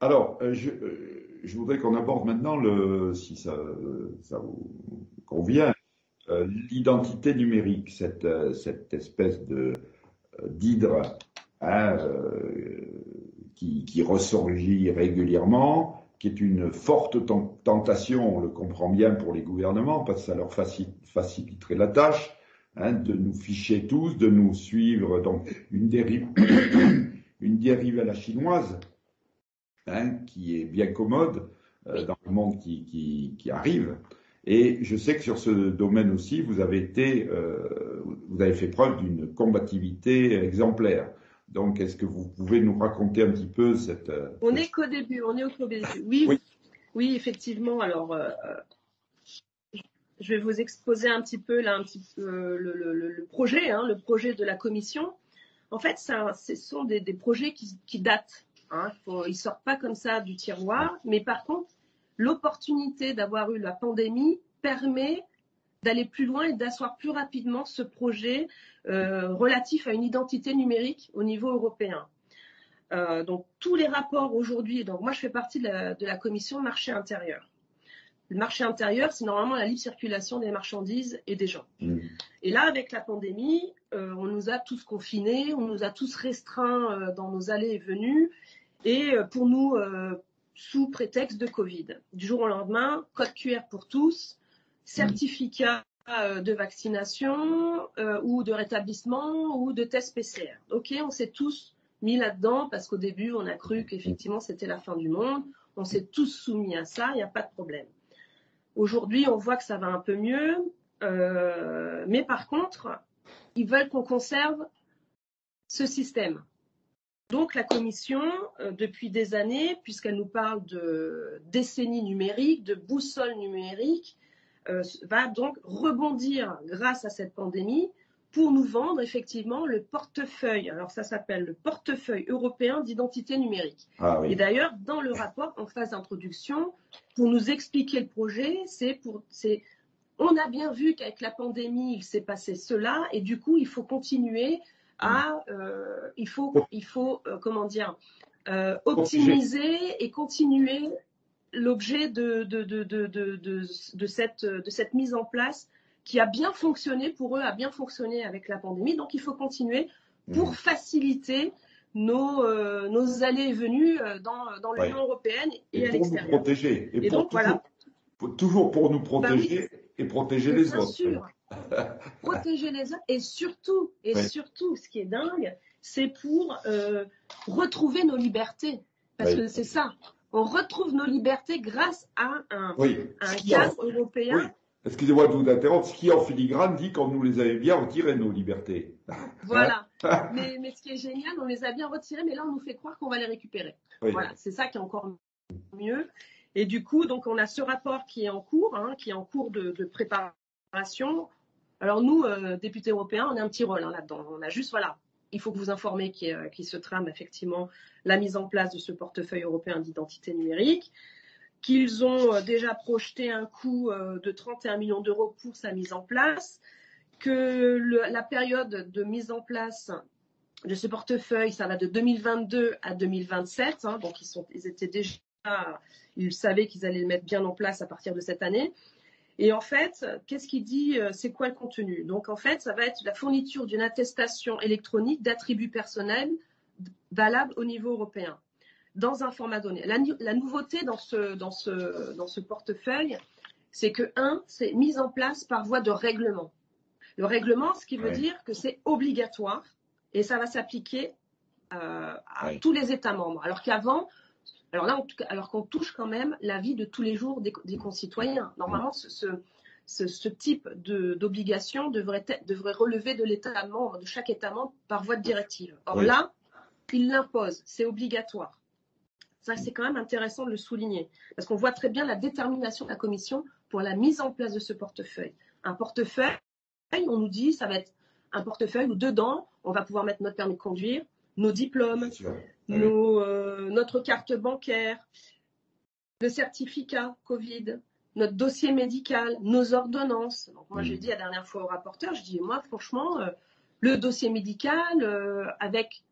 Alors, je voudrais qu'on aborde maintenant, si ça vous convient, l'identité numérique, cette espèce d'hydre, hein, qui ressurgit régulièrement, qui est une forte tentation, on le comprend bien pour les gouvernements, parce que ça leur faciliterait la tâche, hein, de nous ficher tous, de nous suivre, donc une dérive, une dérive à la chinoise, hein, qui est bien commode Oui. dans le monde qui arrive. Et je sais que sur ce domaine aussi, vous avez fait preuve d'une combativité exemplaire. Donc, est-ce que vous pouvez nous raconter un petit peu cette... On n'est qu'au début, on est au début. Oui, Oui. oui, effectivement. Alors, je vais vous exposer un petit peu là, le projet, hein, le projet de la commission. En fait, ce sont des projets qui datent. Hein. Ils ne sortent pas comme ça du tiroir, mais par contre, l'opportunité d'avoir eu la pandémie permet d'aller plus loin et d'asseoir plus rapidement ce projet relatif à une identité numérique au niveau européen. Donc, tous les rapports aujourd'hui, donc moi je fais partie de la commission marché intérieur. Le marché intérieur, c'est normalement la libre circulation des marchandises et des gens. Et là, avec la pandémie, on nous a tous confinés, on nous a tous restreints dans nos allées et venues, et pour nous, sous prétexte de Covid. Du jour au lendemain, code QR pour tous, certificat de vaccination ou de rétablissement ou de test PCR. Ok, on s'est tous mis là-dedans parce qu'au début, on a cru qu'effectivement, c'était la fin du monde. On s'est tous soumis à ça, il n'y a pas de problème. Aujourd'hui, on voit que ça va un peu mieux, mais par contre, ils veulent qu'on conserve ce système. Donc la Commission, depuis des années, puisqu'elle nous parle de décennie numérique, de boussole numérique, va donc rebondir grâce à cette pandémie pour nous vendre effectivement le portefeuille. Alors ça s'appelle le portefeuille européen d'identité numérique. Ah, oui. Et d'ailleurs, dans le rapport, en phase d'introduction, pour nous expliquer le projet, on a bien vu qu'avec la pandémie, il s'est passé cela, et du coup, il faut continuer à, optimiser et continuer l'objet de cette mise en place qui a bien fonctionné pour eux, a bien fonctionné avec la pandémie. Donc, il faut continuer pour faciliter nos allées et venues dans l'Union européenne et à l'extérieur. Nous protéger. Et donc, voilà. Toujours pour nous protéger et protéger les autres. Bien sûr. Protéger les autres et surtout, ce qui est dingue, c'est pour retrouver nos libertés. Parce que c'est ça. On retrouve nos libertés grâce à un cadre européen. Oui. Excusez-moi de vous interrompre. Ce qui en filigrane dit qu'on nous les avait bien retirées, nos libertés. Voilà. mais ce qui est génial, on les a bien retirées, mais là, on nous fait croire qu'on va les récupérer. Oui. Voilà. C'est ça qui est encore mieux. Et du coup, donc, on a ce rapport qui est en cours, de préparation. Alors nous, députés européens, on a un petit rôle là-dedans. On a juste, il faut que vous informez qu'il se trame effectivement la mise en place de ce portefeuille européen d'identité numérique, qu'ils ont déjà projeté un coût de 31 millions d'euros pour sa mise en place, que la période de mise en place de ce portefeuille, ça va de 2022 à 2027. Donc ils savaient qu'ils allaient le mettre bien en place à partir de cette année. Et en fait, qu'est-ce qu'il dit? C'est quoi le contenu? Donc en fait, ça va être la fourniture d'une attestation électronique d'attributs personnels valable au niveau européen, dans un format donné. La nouveauté dans ce portefeuille, c'est que c'est mise en place par voie de règlement. Le règlement, ce qui veut dire que c'est obligatoire et ça va s'appliquer à tous les États membres. Alors qu'avant, alors qu'on touche quand même la vie de tous les jours des concitoyens. Normalement, ce type d'obligation devrait relever de l'État membre, de chaque État membre, par voie de directive. Or là, il l'impose, c'est obligatoire. Ça, c'est quand même intéressant de le souligner, parce qu'on voit très bien la détermination de la Commission pour la mise en place de ce portefeuille. Un portefeuille, on nous dit, ça va être un portefeuille où dedans, on va pouvoir mettre notre permis de conduire, nos diplômes, notre carte bancaire, le certificat Covid, notre dossier médical, nos ordonnances. Donc moi, j'ai dit la dernière fois au rapporteur, je dis, moi, franchement, le dossier médical, avec,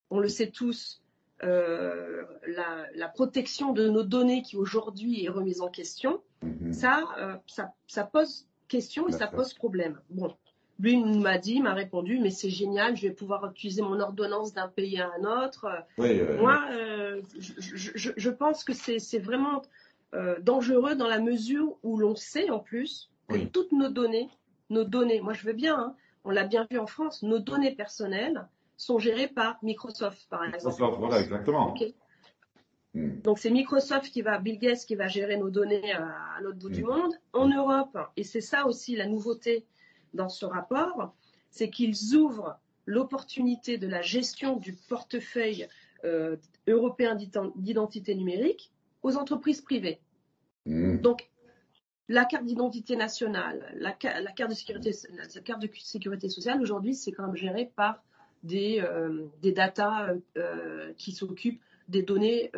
on le sait tous, la protection de nos données qui aujourd'hui est remise en question, ça pose question et ça pose problème. Bon, lui m'a répondu, mais c'est génial, je vais pouvoir utiliser mon ordonnance d'un pays à un autre. Moi, je pense que c'est vraiment dangereux dans la mesure où l'on sait en plus que toutes nos données, moi je veux bien, hein, on l'a bien vu en France, nos données personnelles sont gérées par Microsoft, par exemple. Microsoft, voilà, exactement. Okay. Donc c'est Microsoft Bill Gates qui va gérer nos données à l'autre bout du monde. En Europe, et c'est ça aussi la nouveauté dans ce rapport, c'est qu'ils ouvrent l'opportunité de la gestion du portefeuille européen d'identité numérique aux entreprises privées. Donc la carte d'identité nationale, la carte de sécurité sociale, aujourd'hui, c'est quand même géré par des data qui s'occupent des données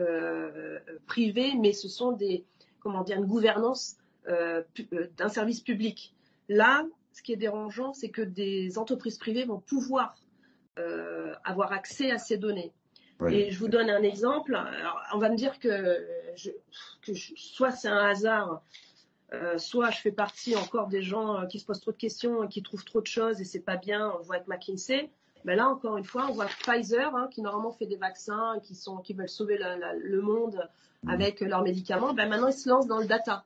privées, mais ce sont une gouvernance d'un service public. Là, ce qui est dérangeant, c'est que des entreprises privées vont pouvoir avoir accès à ces données. Et je vous donne un exemple. Alors, on va me dire que soit c'est un hasard, soit je fais partie encore des gens qui se posent trop de questions et qui trouvent trop de choses et c'est pas bien. On le voit avec McKinsey. Ben là, encore une fois, on voit Pfizer, hein, qui normalement fait des vaccins, qui veulent sauver le monde avec leurs médicaments. Ben maintenant, ils se lancent dans le data.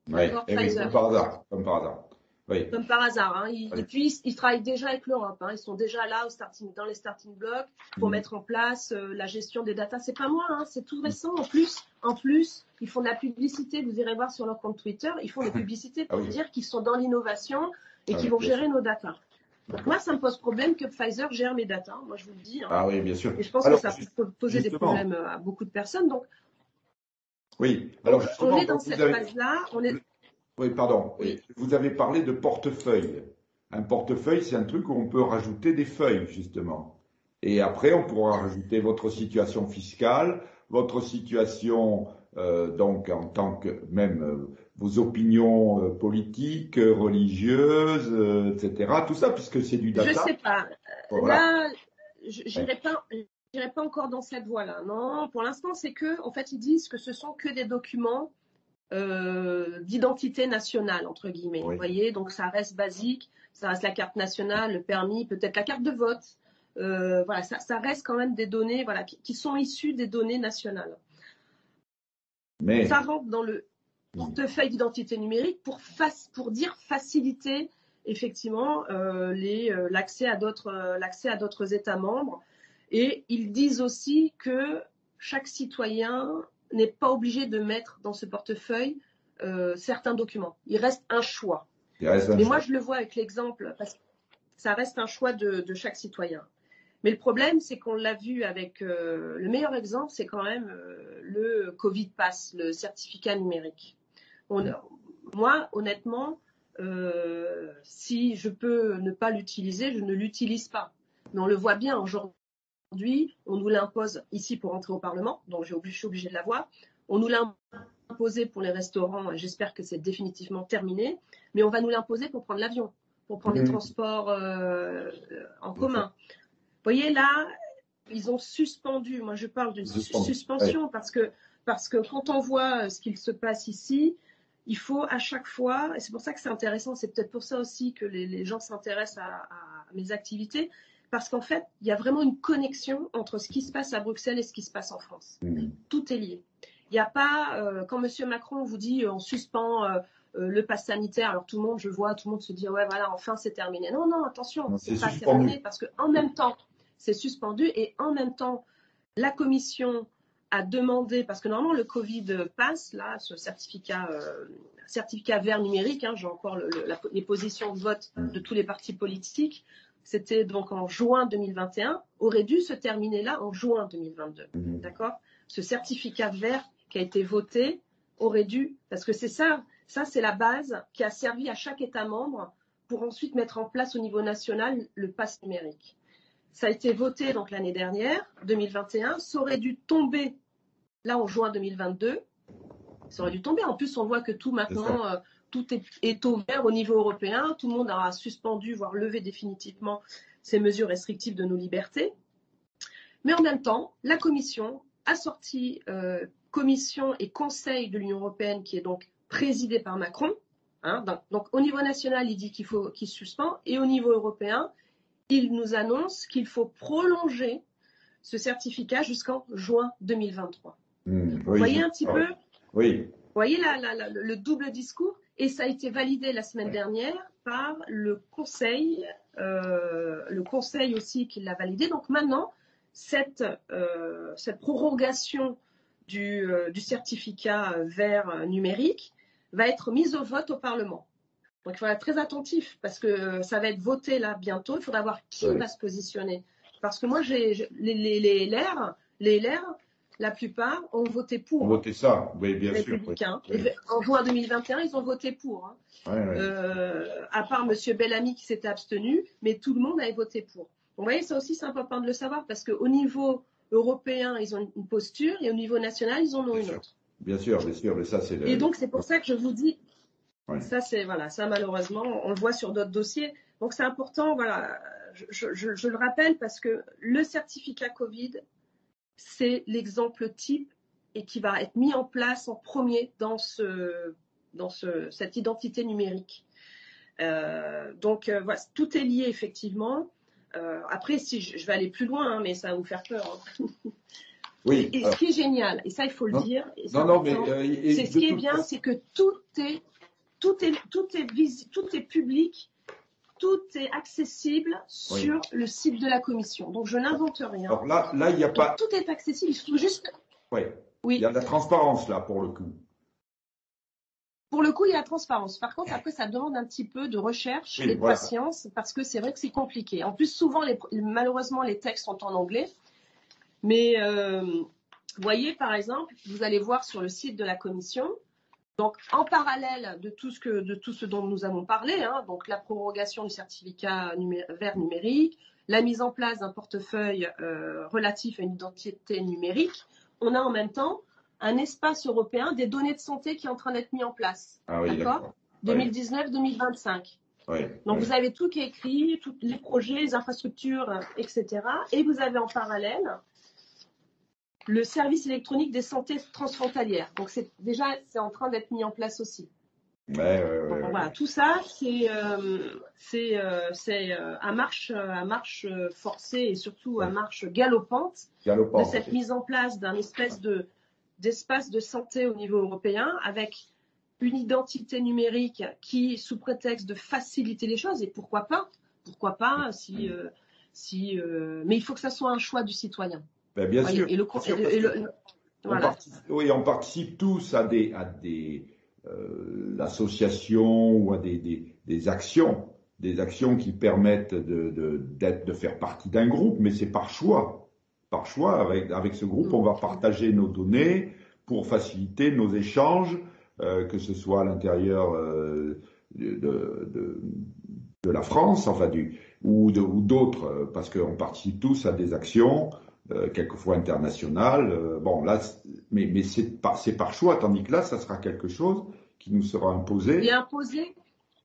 Pfizer. Comme par hasard. Oui. Comme par hasard. Hein. Et puis, ils travaillent déjà avec l'Europe. Hein. Ils sont déjà là dans les starting blocks pour mettre en place la gestion des data. C'est pas moi, hein, c'est tout récent. En plus, ils font de la publicité. Vous irez voir sur leur compte Twitter. Ils font des publicités pour dire qu'ils sont dans l'innovation et qu'ils vont gérer nos data. Donc moi, ça me pose problème que Pfizer gère mes data. Moi, je vous le dis. Hein. Ah oui, bien sûr. Et je pense que ça peut poser des problèmes à beaucoup de personnes. Donc, oui. Alors, on est dans cette phase-là. Oui, pardon. Oui. Vous avez parlé de portefeuille. Un portefeuille, c'est un truc où on peut rajouter des feuilles, justement. Et après, on pourra rajouter votre situation fiscale, votre situation, donc en tant que même vos opinions politiques, religieuses, etc. Tout ça, puisque c'est du data. Je sais pas. Là, j'irai pas encore dans cette voie-là. Non, pour l'instant, c'est que, en fait, ils disent que ce sont que des documents d'identité nationale, entre guillemets. Vous voyez, donc ça reste basique, ça reste la carte nationale, le permis, peut-être la carte de vote. Voilà, ça reste quand même des données, voilà, qui sont issues des données nationales. Mais ça rentre dans le portefeuille d'identité numérique pour faciliter effectivement l'accès à d'autres États membres. Et ils disent aussi que chaque citoyen n'est pas obligé de mettre dans ce portefeuille certains documents. Il reste un choix. Mais moi, je le vois avec l'exemple, parce que ça reste un choix de chaque citoyen. Mais le problème, c'est qu'on l'a vu avec le meilleur exemple, c'est quand même le Covid Pass, le certificat numérique. Moi, honnêtement, si je peux ne pas l'utiliser, je ne l'utilise pas. Mais on le voit bien aujourd'hui, on nous l'impose ici pour entrer au Parlement, donc je suis obligée de l'avoir. On nous l'a imposé pour les restaurants, et j'espère que c'est définitivement terminé, mais on va nous l'imposer pour prendre l'avion, pour prendre les transports en commun. Vous voyez, là, ils ont suspendu, moi je parle d'une suspension, parce que quand on voit ce qu'il se passe ici, il faut à chaque fois, et c'est pour ça que c'est intéressant, c'est peut-être pour ça aussi que les gens s'intéressent à mes activités, parce qu'en fait, il y a vraiment une connexion entre ce qui se passe à Bruxelles et ce qui se passe en France. Tout est lié. Il n'y a pas, quand M. Macron vous dit on suspend le pass sanitaire, alors tout le monde se dit ouais voilà, enfin c'est terminé. Non, attention, c'est pas terminé, parce qu'en même temps, c'est suspendu, et en même temps, la Commission a demandé, parce que normalement le Covid passe, là, ce certificat vert numérique, hein, j'ai encore les positions de vote de tous les partis politiques, c'était donc en juin 2021, aurait dû se terminer là en juin 2022. D'accord ? Ce certificat vert qui a été voté aurait dû, parce que c'est ça c'est la base qui a servi à chaque État membre pour ensuite mettre en place au niveau national le pass numérique. Ça a été voté donc l'année dernière, 2021, ça aurait dû tomber là en juin 2022, ça aurait dû tomber. En plus, on voit que tout maintenant, tout est ouvert au niveau européen, tout le monde a suspendu, voire levé définitivement ces mesures restrictives de nos libertés. Mais en même temps, la Commission a sorti Commission et Conseil de l'Union européenne, qui est donc présidé par Macron. Hein, donc au niveau national, il dit qu'il suspend, et au niveau européen, il nous annonce qu'il faut prolonger ce certificat jusqu'en juin 2023. Vous voyez un petit peu? Oui. Vous voyez le double discours? Et ça a été validé la semaine dernière par le Conseil aussi qui l'a validé. Donc maintenant, cette prorogation du certificat vert numérique va être mise au vote au Parlement. Donc il faut être très attentif parce que ça va être voté là bientôt. Il faudra voir qui va se positionner. Parce que moi, les LR, la plupart ont voté pour. Ont voté ça, oui, bien sûr. Oui. En juin 2021, ils ont voté pour. Hein. À part M. Bellamy qui s'était abstenu, mais tout le monde avait voté pour. Donc, vous voyez, ça aussi, c'est important de le savoir parce qu'au niveau européen, ils ont une posture et au niveau national, ils en ont une autre. Bien sûr, mais ça, c'est Et donc, c'est pour ça que je vous dis, ça malheureusement, on le voit sur d'autres dossiers. Donc, c'est important, voilà, je le rappelle parce que le certificat Covid, c'est l'exemple type et qui va être mis en place en premier dans cette identité numérique. Donc, voilà, tout est lié effectivement. Après, si je vais aller plus loin, hein, mais ça va vous faire peur. Hein. Oui. Et ce qui est génial, et ça il faut le dire, c'est ce qui est bien, c'est que tout est public, tout est accessible sur le site de la Commission. Donc je n'invente rien. Alors là, il n'y a pas. Tout est accessible. Il faut juste. Oui. Il y a de la transparence là pour le coup. Pour le coup, il y a la transparence. Par contre, après, ça demande un petit peu de recherche et de patience parce que c'est vrai que c'est compliqué. En plus, souvent, malheureusement, les textes sont en anglais. Mais vous voyez, par exemple, vous allez voir sur le site de la Commission. Donc, en parallèle de tout ce dont nous avons parlé, hein, donc la prorogation du certificat vert numérique, la mise en place d'un portefeuille relatif à une identité numérique, on a en même temps un espace européen des données de santé qui est en train d'être mis en place. Ah oui, d'accord. 2019-2025. Oui, donc, vous avez tout qui est écrit, tous les projets, les infrastructures, etc. Et vous avez en parallèle le service électronique des santé transfrontalières. Donc, c'est en train d'être mis en place aussi. Donc, voilà, tout ça, c'est à marche forcée et surtout à marche galopante. De cette mise en place d'un d'espace de santé au niveau européen avec une identité numérique qui, sous prétexte de faciliter les choses, et pourquoi pas, mais il faut que ça soit un choix du citoyen. Ben bien sûr. Voilà. On participe tous à des associations ou à des actions qui permettent de faire partie d'un groupe, mais c'est par choix. Par choix, avec ce groupe, on va partager nos données pour faciliter nos échanges, que ce soit à l'intérieur de la France, enfin ou d'autres, parce qu'on participe tous à des actions, quelquefois internationales. Bon là, mais c'est par choix, tandis que là, ça sera quelque chose qui nous sera imposé. Et imposé.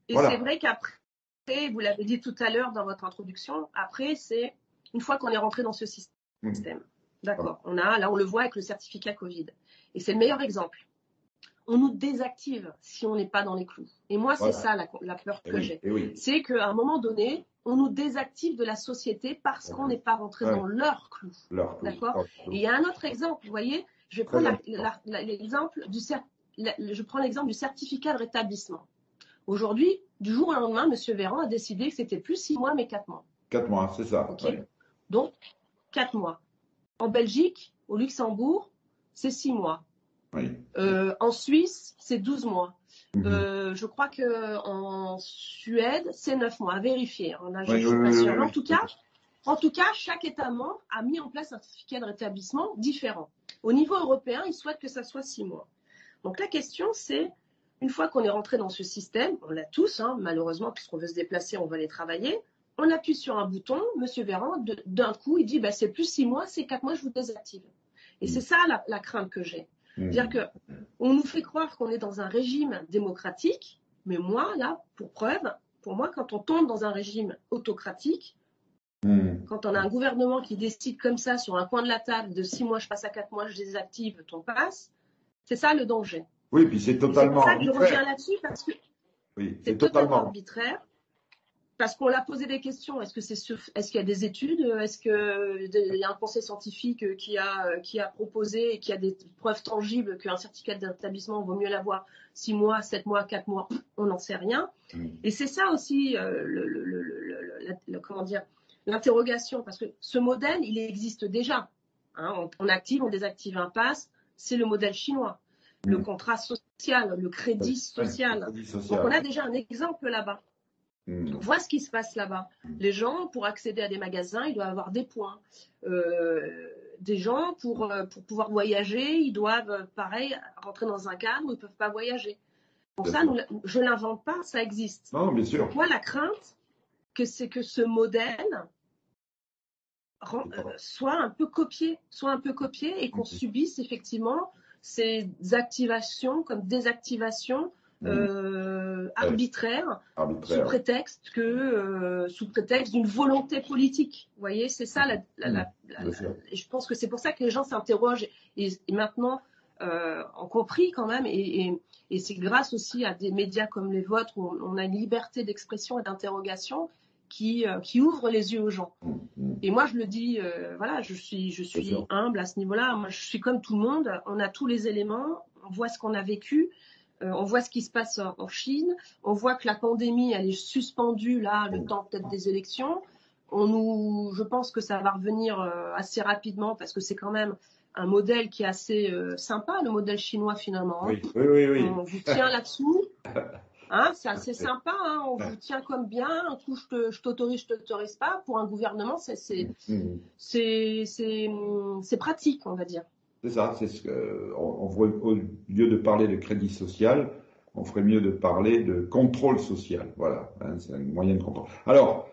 Et voilà. C'est vrai qu'après, vous l'avez dit tout à l'heure dans votre introduction, après, c'est une fois qu'on est rentré dans ce système. D'accord. On le voit avec le certificat Covid. Et c'est le meilleur exemple. On nous désactive si on n'est pas dans les clous. Et moi, c'est ça la peur que j'ai. C'est qu'à un moment donné, on nous désactive de la société parce qu'on n'est pas rentré dans leurs clous. D'accord. Et il y a un autre exemple. Vous voyez, je vais prendre l'exemple du certificat de rétablissement. Aujourd'hui, du jour au lendemain, M. Véran a décidé que c'était plus 6 mois, mais 4 mois. 4 mois, c'est ça. Okay. Donc, 4 mois. En Belgique, au Luxembourg, c'est 6 mois. En Suisse, c'est 12 mois. Je crois qu'en Suède, c'est 9 mois. À vérifier. Je ne suis pas sûre. En tout cas, chaque État membre a mis en place un certificat de rétablissement différent. Au niveau européen, ils souhaitent que ça soit 6 mois. Donc la question, c'est, une fois qu'on est rentré dans ce système, on l'a tous, hein, malheureusement, puisqu'on veut se déplacer, on va aller travailler, on appuie sur un bouton, M. Véran, d'un coup, il dit, c'est plus 6 mois, c'est 4 mois, je vous désactive. Et c'est ça la crainte que j'ai. C'est-à-dire qu'on nous fait croire qu'on est dans un régime démocratique, mais moi, là, pour preuve, pour moi, quand on tombe dans un régime autocratique, Quand on a un gouvernement qui décide comme ça, sur un coin de la table, de 6 mois, je passe à 4 mois, je désactive ton pass, c'est ça le danger. Oui, puis c'est totalement arbitraire. C'est pour ça que je reviens arbitraire. là-dessus, parce que Oui, c'est totalement arbitraire. Parce qu'on l'a posé des questions. Est-ce qu'il y a des études? Est-ce qu'il y a un conseil scientifique qui a proposé et qui a des preuves tangibles qu'un certificat d'établissement vaut mieux l'avoir 6 mois, 7 mois, 4 mois? On n'en sait rien. Et c'est ça aussi comment dire, l'interrogation. Parce que ce modèle, il existe déjà. Hein, on active, on désactive un pass. C'est le modèle chinois. Le contrat social, le crédit social. Donc on a déjà un exemple là-bas. On voit ce qui se passe là-bas. Les gens, pour accéder à des magasins, ils doivent avoir des points. Des gens, pour pouvoir voyager, ils doivent, pareil, rentrer dans un cadre où ils ne peuvent pas voyager. Pour ça, je ne l'invente pas, ça existe. Non, bien sûr. Donc, moi, la crainte, c'est que ce modèle soit un peu copié et qu'on subisse effectivement ces activations comme désactivations arbitraire, sous prétexte d'une volonté politique. Vous voyez, c'est ça. Je pense que c'est pour ça que les gens s'interrogent et maintenant ont compris quand même. Et c'est grâce aussi à des médias comme les vôtres où on a une liberté d'expression et d'interrogation qui ouvre les yeux aux gens. Et moi, je le dis, voilà, je suis humble à ce niveau-là. Moi, je suis comme tout le monde. On a tous les éléments. On voit ce qu'on a vécu. On voit ce qui se passe en Chine. On voit que la pandémie, elle est suspendue là, le temps peut-être des élections. Je pense que ça va revenir assez rapidement parce que c'est quand même un modèle qui est assez sympa, le modèle chinois finalement. Oui. On vous tient là-dessous. Hein, c'est assez sympa. Hein, on vous tient comme bien. Un coup, je t'autorise, je t'autorise pas. Pour un gouvernement, c'est pratique, on va dire. C'est ça, c'est ce que au lieu de parler de crédit social, on ferait mieux de parler de contrôle social. Voilà, hein, c'est un moyen de contrôle. Alors,